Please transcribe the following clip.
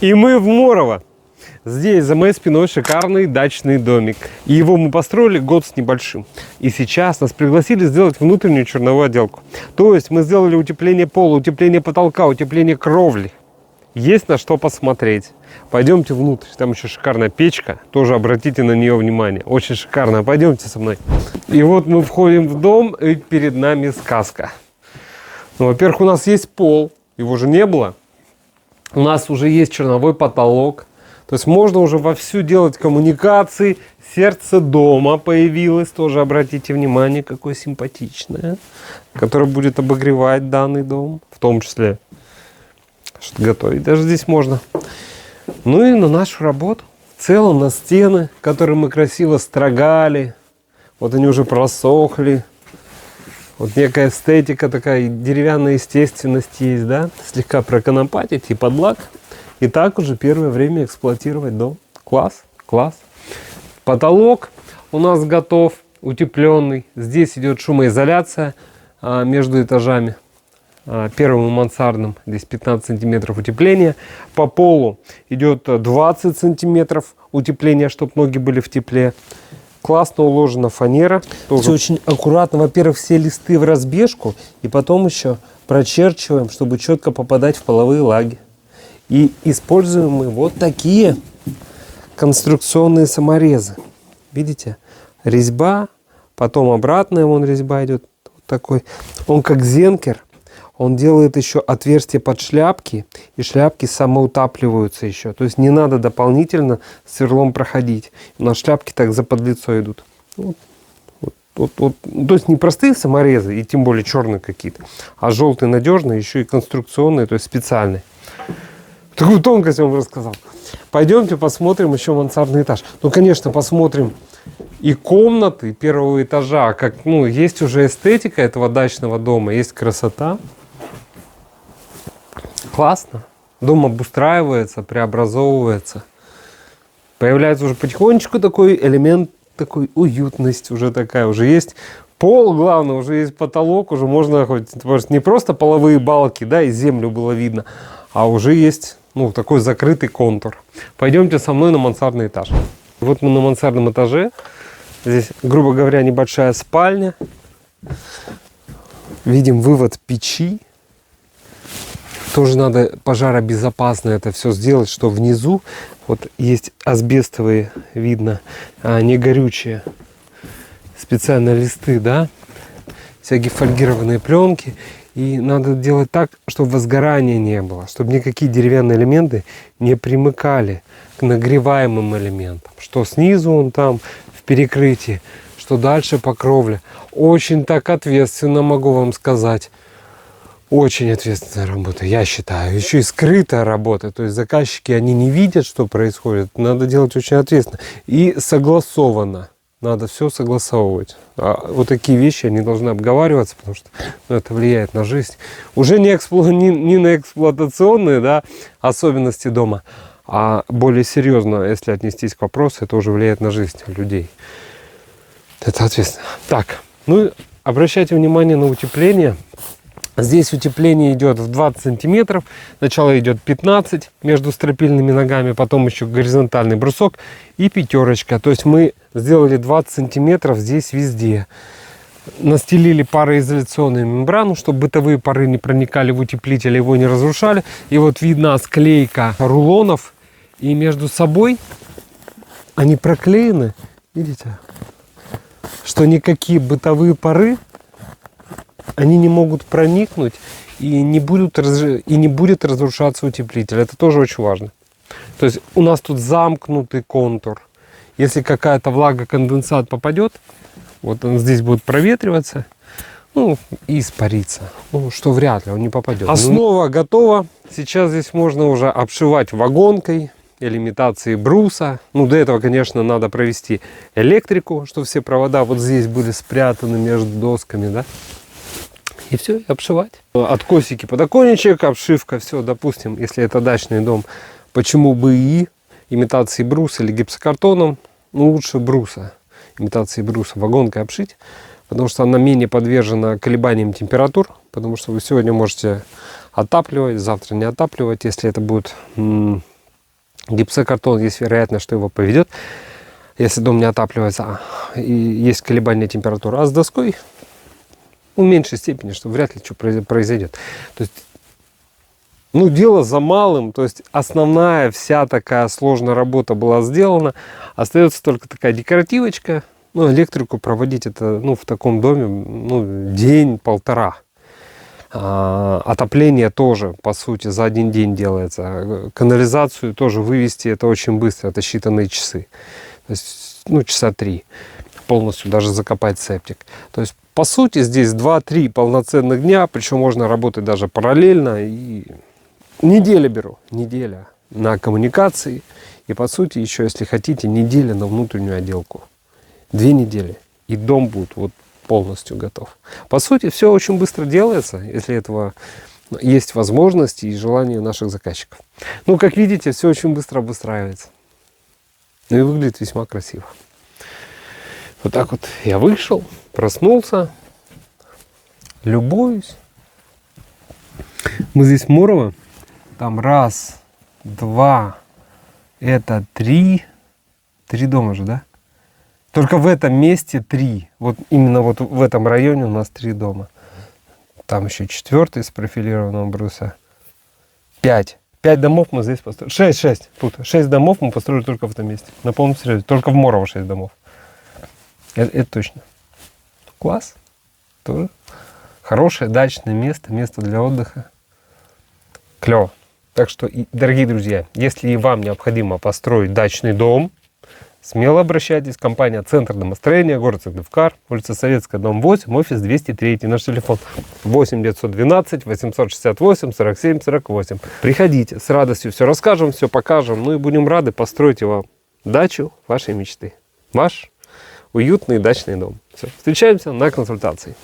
И мы в Морово. Здесь за моей спиной шикарный дачный домик. И его мы построили год с небольшим. И сейчас нас пригласили сделать внутреннюю черновую отделку. То есть мы сделали утепление пола, утепление потолка, утепление кровли. Есть на что посмотреть. Пойдемте внутрь. Там еще шикарная печка. Тоже обратите на нее внимание. Очень шикарная. Пойдемте со мной. И вот мы входим в дом, и перед нами сказка. Ну, во-первых, у нас есть пол. Его же не было. У нас уже есть черновой потолок. То есть можно уже вовсю делать коммуникации. Сердце дома появилось. Тоже обратите внимание, какое симпатичное. Которое будет обогревать данный дом. В том числе что-то готовить. Даже здесь можно. Ну и на нашу работу. В целом на стены, которые мы красиво строгали. Вот они уже просохли. Вот некая эстетика такая, деревянная естественность есть, да? Слегка проконопатить и под лак. И так уже первое время эксплуатировать дом. Класс, класс. Потолок у нас готов, утепленный. Здесь идет шумоизоляция между этажами. Первым и мансардным здесь 15 сантиметров утепления. По полу идет 20 сантиметров утепления, чтобы ноги были в тепле. Классно уложена фанера. Все очень аккуратно. Во-первых, все листы в разбежку. И потом еще прочерчиваем, чтобы четко попадать в половые лаги. И используем мы вот такие конструкционные саморезы. Видите? Резьба. Потом обратная вон резьба идет. Вот такой. Он как зенкер. Он делает еще отверстие под шляпки, и шляпки самоутапливаются еще. То есть не надо дополнительно сверлом проходить. У нас шляпки так за подлицо идут. Вот. То есть не простые саморезы, и тем более черные какие-то, а желтые надежные, еще и конструкционные, то есть специальные. Такую тонкость я вам рассказал. Пойдемте посмотрим еще мансардный этаж. Ну, конечно, посмотрим и комнаты первого этажа. Как, ну, есть уже эстетика этого дачного дома, есть красота. Классно. Дом обустраивается, преобразовывается. Появляется уже потихонечку такой элемент, такой уютность уже такая. Уже есть пол, главное, уже есть потолок. Уже можно хоть не просто половые балки, да, и землю было видно, а уже есть, ну, такой закрытый контур. Пойдемте со мной на мансардный этаж. Вот мы на мансардном этаже. Здесь, грубо говоря, небольшая спальня. Видим вывод печи. Тоже надо пожаробезопасно это все сделать, что внизу вот есть асбестовые, видно, не горючие, специальные листы, да, всякие фольгированные пленки. И надо делать так, чтобы возгорания не было, чтобы никакие деревянные элементы не примыкали к нагреваемым элементам. Что снизу он там в перекрытии, что дальше по кровле. Очень так ответственно, могу вам сказать. Очень ответственная работа, я считаю. Еще и скрытая работа. То есть заказчики, они не видят, что происходит. Надо делать очень ответственно. И согласованно. Надо все согласовывать. А вот такие вещи, они должны обговариваться, потому что это влияет на жизнь. Уже не на эксплуатационные, да, особенности дома, а более серьезно, если отнестись к вопросу, это уже влияет на жизнь людей. Это ответственно. Так, ну обращайте внимание на утепление. Здесь утепление идет в 20 сантиметров. Сначала идет 15 между стропильными ногами, потом еще горизонтальный брусок и пятерочка. То есть мы сделали 20 сантиметров здесь везде. Настелили пароизоляционную мембрану, чтобы бытовые пары не проникали в утеплитель, его не разрушали. И вот видна склейка рулонов. И между собой они проклеены. Видите? Что никакие бытовые пары они не могут проникнуть и не будет разрушаться утеплитель. Это тоже очень важно. То есть у нас тут замкнутый контур. Если какая-то влага, конденсат попадет, вот он здесь будет проветриваться, ну, и испариться. Ну, что вряд ли, он не попадет. Основа готова. Сейчас здесь можно уже обшивать вагонкой или имитацией бруса. Ну, для этого, конечно, надо провести электрику, чтобы все провода вот здесь были спрятаны между досками, да. И все, и обшивать. Откосики, подоконничек, обшивка, все, допустим, если это дачный дом, почему бы и имитации бруса или гипсокартоном, ну, лучше бруса, имитации бруса вагонкой обшить, потому что она менее подвержена колебаниям температур, потому что вы сегодня можете отапливать, завтра не отапливать, если это будет Гипсокартон, есть вероятность, что его поведет, если дом не отапливается, и есть колебания температуры. А с доской в меньшей степени, что вряд ли что произойдет. То есть, ну, дело за малым, то есть основная вся такая сложная работа была сделана. Остается только такая декоративочка. Ну, электрику проводить это, ну, в таком доме, ну, день-полтора. Отопление тоже, по сути, за один день делается. Канализацию тоже вывести это очень быстро, это считанные часы. То есть, ну, часа 3. Полностью даже закопать септик. То есть, по сути, здесь 2-3 полноценных дня, причем можно работать даже параллельно. И неделя беру, неделя на коммуникации. И, по сути, еще, если хотите, неделя на внутреннюю отделку. 2 недели. И дом будет вот полностью готов. По сути, все очень быстро делается, если этого есть возможность и желание наших заказчиков. Ну, как видите, все очень быстро обустраивается. Ну и выглядит весьма красиво. Вот так вот я вышел, проснулся, любуюсь. Мы здесь Мурово. Там 1, 2, это 3. 3 дома же, да? Только в этом месте 3. Вот именно вот в этом районе у нас 3 дома. Там еще 4 из профилированного бруса. 5. 5 домов мы здесь построили. 6 домов мы построили только в этом месте. На полном серьезе. Только в Мурово 6 домов. Это точно. Класс. Тоже. Хорошее дачное место. Место для отдыха. Клево. Так что, дорогие друзья, если и вам необходимо построить дачный дом, смело обращайтесь. Компания «Центр домостроения», город Сыктывкар, улица Советская, дом 8, офис 203. Наш телефон 8 912 868 47 48. Приходите, с радостью все расскажем, все покажем. Ну и будем рады построить вам дачу вашей мечты. Ваш уютный дачный дом. Все. Встречаемся на консультации.